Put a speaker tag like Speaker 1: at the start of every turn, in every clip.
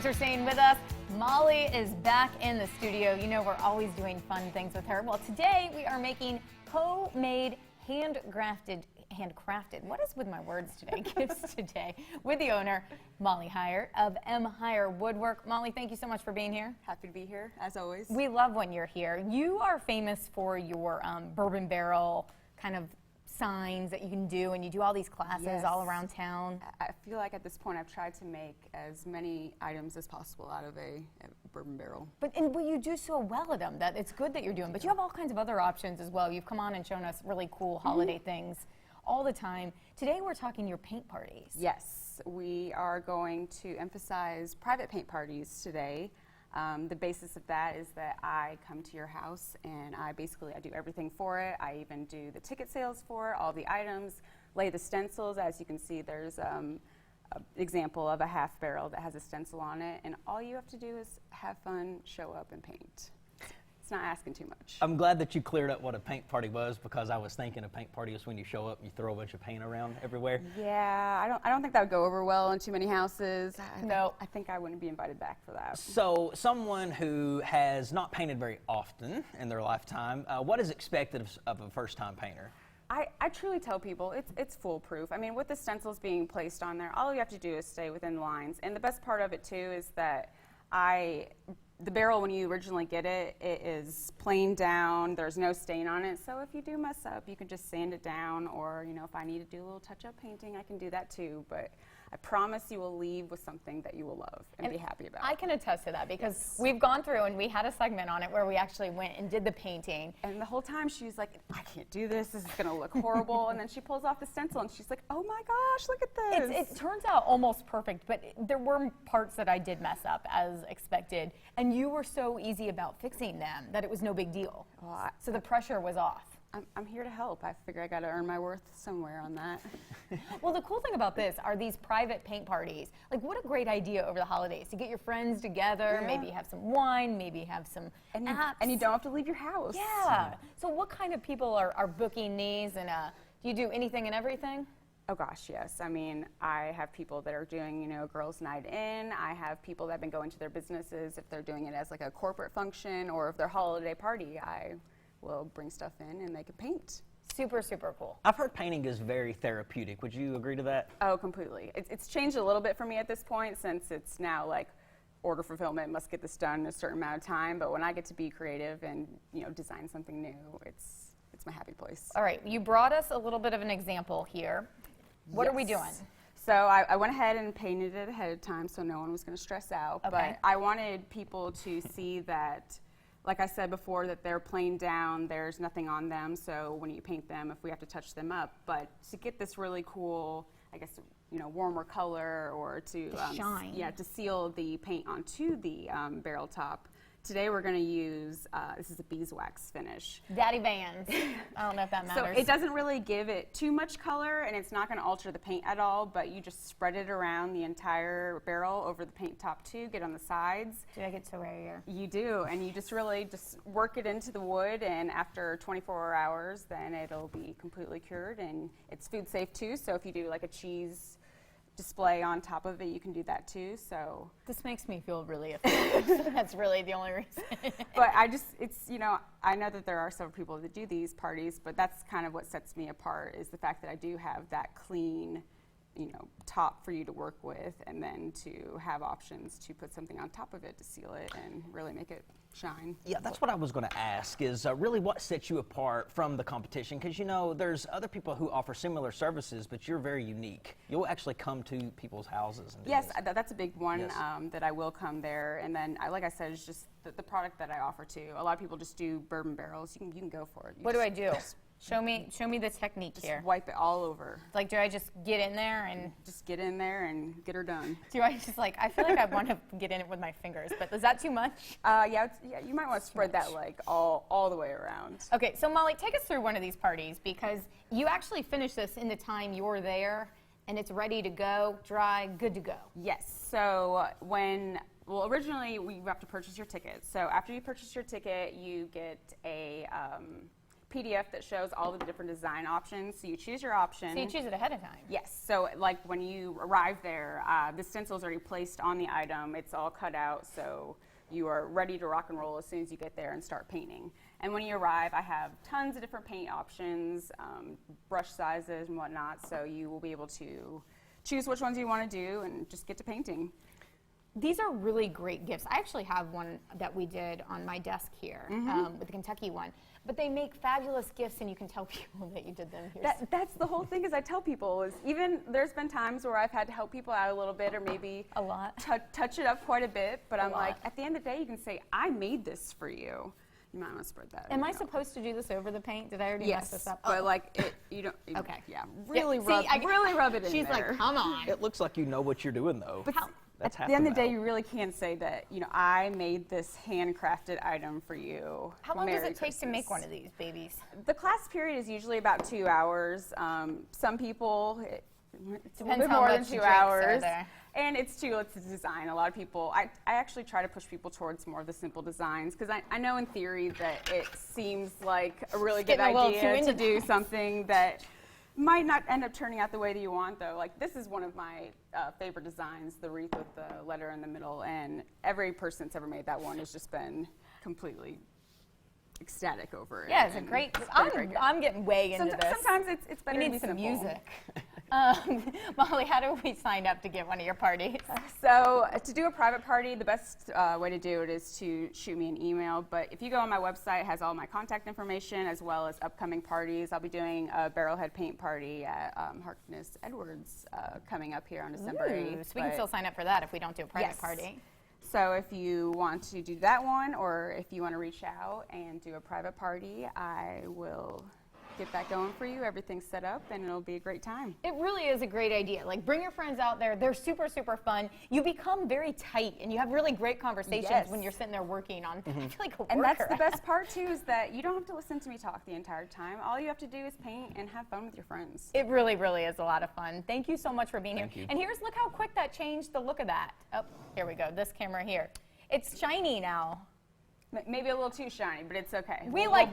Speaker 1: Thanks for staying with us. Molly is back in the studio. You know we're always doing fun things with her. Well, today we are making homemade, handcrafted, what is with my words today, gifts today, with the owner, Molly Heyer of M. Heyer Woodwork. Molly, thank you so much for being here.
Speaker 2: Happy to be here, as always.
Speaker 1: We love when you're here. You are famous for your bourbon barrel kind of signs that you can do, and you do all these classes all around town.
Speaker 2: I feel like at this point I've tried to make as many items as possible out of a bourbon barrel.
Speaker 1: But you do so well at them that it's good that you're doing. But you have all kinds of other options as well. You've come on and shown us really cool holiday things all the time. Today we're talking your paint parties.
Speaker 2: Yes, we are going to emphasize private paint parties today. The basis of that is that I come to your house and I do everything for it. I even do the ticket sales for it, all the items, lay the stencils. As you can see, there's an example of a half barrel that has a stencil on it, and all you have to do is have fun, show up, and paint. It's not asking too much.
Speaker 3: I'm glad that you cleared up what a paint party was, because I was thinking a paint party is when you show up and you throw a bunch of paint around everywhere.
Speaker 2: Yeah, I don't think that would go over well in too many houses.
Speaker 1: No.
Speaker 2: I think I wouldn't be invited back for that.
Speaker 3: So someone who has not painted very often in their lifetime, what is expected of a first-time painter?
Speaker 2: I truly tell people it's foolproof. I mean, with the stencils being placed on there, all you have to do is stay within lines. And the best part of it too is that the barrel, when you originally get it, it is plain down. There's no stain on it. So if you do mess up, you can just sand it down, or if I need to do a little touch-up painting, I can do that too. But I promise you will leave with something that you will love and be happy about.
Speaker 1: I can attest to that, because we've gone through and we had a segment on it where we actually went and did the painting.
Speaker 2: And the whole time she was like, I can't do this. This is going to look horrible. And then she pulls off the stencil and she's like, oh my gosh, look at this.
Speaker 1: It turns out almost perfect, but there were parts that I did mess up as expected. And you were so easy about fixing them that it was no big deal.
Speaker 2: Well,
Speaker 1: so the pressure was off.
Speaker 2: I'm here to help. I figure I got to earn my worth somewhere on that.
Speaker 1: Well, the cool thing about this are these private paint parties. Like, what a great idea over the holidays to get your frids together, maybe have some wine, maybe have some apps.
Speaker 2: And you don't have to leave your house.
Speaker 1: Yeah. So what kind of people are booking these, and do you do anything and everything?
Speaker 2: Oh gosh, yes. I mean, I have people that are doing, a girls' night in. I have people that have been going to their businesses. If they're doing it as like a corporate function, or if they're holiday party, I will bring stuff in and they can paint.
Speaker 1: Super, super cool.
Speaker 3: I've heard painting is very therapeutic. Would you agree to that?
Speaker 2: Oh, completely. It's changed a little bit for me at this point, since it's now like order fulfillment, must get this done in a certain amount of time. But when I get to be creative and design something new, it's my happy place.
Speaker 1: All right, you brought us a little bit of an example here. What are we doing?
Speaker 2: So I went ahead and painted it ahead of time so no one was going to stress out.
Speaker 1: Okay.
Speaker 2: But I wanted people to see that, like I said before, that they're plain down, there's nothing on them, so when you paint them, if we have to touch them up, but to get this really cool, I guess, warmer color, or to
Speaker 1: shine.
Speaker 2: Yeah, to seal the paint onto the barrel top. Today we're going to use, this is a beeswax finish.
Speaker 1: Daddy Vans. I don't know if that matters.
Speaker 2: So it doesn't really give it too much color, and it's not going to alter the paint at all, but you just spread it around the entire barrel over the paint top too, get on the sides.
Speaker 1: Do I get so right here?
Speaker 2: You do, and you just really work it into the wood, and after 24 hours, then it'll be completely cured, and it's food safe too, so if you do like a cheese display on top of it, you can do that too. So
Speaker 1: this makes me feel really offended. That's really the only reason.
Speaker 2: But I know that there are several people that do these parties, but that's kind of what sets me apart, is the fact that I do have that clean top for you to work with, and then to have options to put something on top of it to seal it and really make it shine.
Speaker 3: Yeah, that's what I was going to ask, is really what sets you apart from the competition, because there's other people who offer similar services, but you're very unique. You'll actually come to people's houses and do
Speaker 2: Yes,
Speaker 3: this.
Speaker 2: that's a big one.
Speaker 3: Yes.
Speaker 2: That I will come there, and then like I said, it's just the product that I offer too. A lot of people just do bourbon barrels. You can go for it.
Speaker 1: What do I do? Show me the technique
Speaker 2: just
Speaker 1: here.
Speaker 2: Wipe it all over.
Speaker 1: Like, do I just get in there and
Speaker 2: just get in there and get her done?
Speaker 1: Do I just I feel like I want to get in it with my fingers, but is that too much?
Speaker 2: Yeah, you might want to spread that all the way around.
Speaker 1: Okay, so Molly, take us through one of these parties, because you actually finished this in the time you're there, and it's ready to go, dry, good to go.
Speaker 2: Yes. So originally you have to purchase your ticket. So after you purchase your ticket, you get a PDF that shows all the different design options. So you choose your option.
Speaker 1: So you choose it ahead of time.
Speaker 2: Yes. So like when you arrive there, the stencil is already placed on the item. It's all cut out, so you are ready to rock and roll as soon as you get there and start painting. And when you arrive, I have tons of different paint options, brush sizes and whatnot, so you will be able to choose which ones you want to do and just get to painting.
Speaker 1: These are really great gifts. I actually have one that we did on my desk here with the Kentucky one. But they make fabulous gifts, and you can tell people that you did them here.
Speaker 2: That's the whole thing. Is I tell people is even there's been times where I've had to help people out a little bit, or maybe
Speaker 1: a lot,
Speaker 2: touch it up quite a bit. But I'm like, at the end of the day, you can say, "I made this for you." You might want to spread that.
Speaker 1: Am I supposed to do this over the paint? Did I already mess this up?
Speaker 2: But like you don't.
Speaker 1: Okay.
Speaker 2: Yeah. Really rub it in
Speaker 1: She's
Speaker 2: there.
Speaker 1: like, come on.
Speaker 3: It looks like you know what you're doing, though.
Speaker 2: But
Speaker 3: That's
Speaker 2: at the end of the day, you really can say that, I made this handcrafted item for you.
Speaker 1: How long does it take to make one of these babies?
Speaker 2: The class period is usually about 2 hours. Some people, it's a little bit more than 2 hours. And it's a design. A lot of people, I actually try to push people towards more of the simple designs, because I know in theory that it seems like a really good idea to do something that might not end up turning out the way that you want, though. Like, this is one of my favorite designs, the wreath with the letter in the middle, and every person that's ever made that one has just been completely ecstatic over it.
Speaker 1: Yeah, it's a great. I'm getting way into this.
Speaker 2: Sometimes it's better
Speaker 1: we
Speaker 2: to
Speaker 1: need
Speaker 2: be
Speaker 1: some
Speaker 2: simple.
Speaker 1: music. Molly, how do we sign up to get one of your parties?
Speaker 2: So to do a private party, the best way to do it is to shoot me an email. But if you go on my website, it has all my contact information as well as upcoming parties. I'll be doing a barrelhead paint party at Harkness Edwards coming up here on December 8th.
Speaker 1: So we can still sign up for that if we don't do a private party.
Speaker 2: So if you want to do that one, or if you want to reach out and do a private party, I will get that going for you. Everything's set up, and it'll be a great time.
Speaker 1: It really is a great idea. Like, bring your friends out there. They're super, super fun. You become very tight, and you have really great conversations when you're sitting there working on, I feel like a worker.
Speaker 2: And that's the best part, too, is that you don't have to listen to me talk the entire time. All you have to do is paint and have fun with your friends.
Speaker 1: It really, really is a lot of fun. Thank you so much for being here.
Speaker 3: You.
Speaker 1: And look how quick that changed the look of that. Oh, here we go. This camera here. It's shiny now.
Speaker 2: Maybe a little too shiny, but it's okay.
Speaker 1: We'll
Speaker 2: like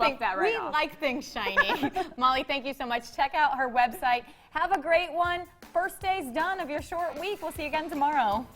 Speaker 1: things shiny. Molly, thank you so much. Check out her website. Have a great one. First day's done of your short week. We'll see you again tomorrow.